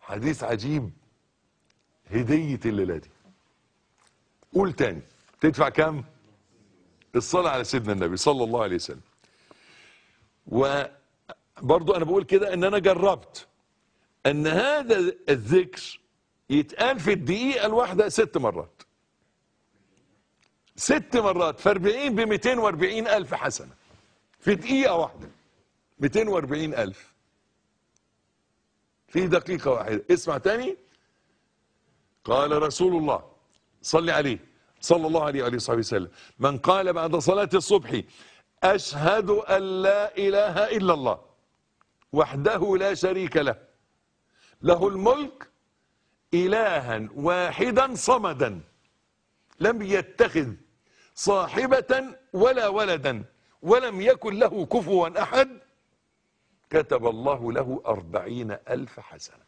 حديث عجيب. هدية الليلة دي. قول تاني، تدفع كام؟ الصلاة على سيدنا النبي صلى الله عليه وسلم. وبرضو انا بقول كده ان انا جربت ان هذا الذكر يتقال في الدقيقة الواحدة 6 مرات. 6 مرات في 40 ب 240 ألف حسنة في دقيقة واحدة. 240 ألف في دقيقة واحدة. اسمع تاني. قال رسول الله صلي عليه صلى الله عليه وآله وصحبه وسلم: من قال بعد صلاة الصبح أشهد أن لا إله إلا الله وحده لا شريك له له الملك إلها واحدا صمدا لم يتخذ صاحبة ولا ولدا ولم يكن له كفوا أحد، كتب الله له 40 ألف حسنة.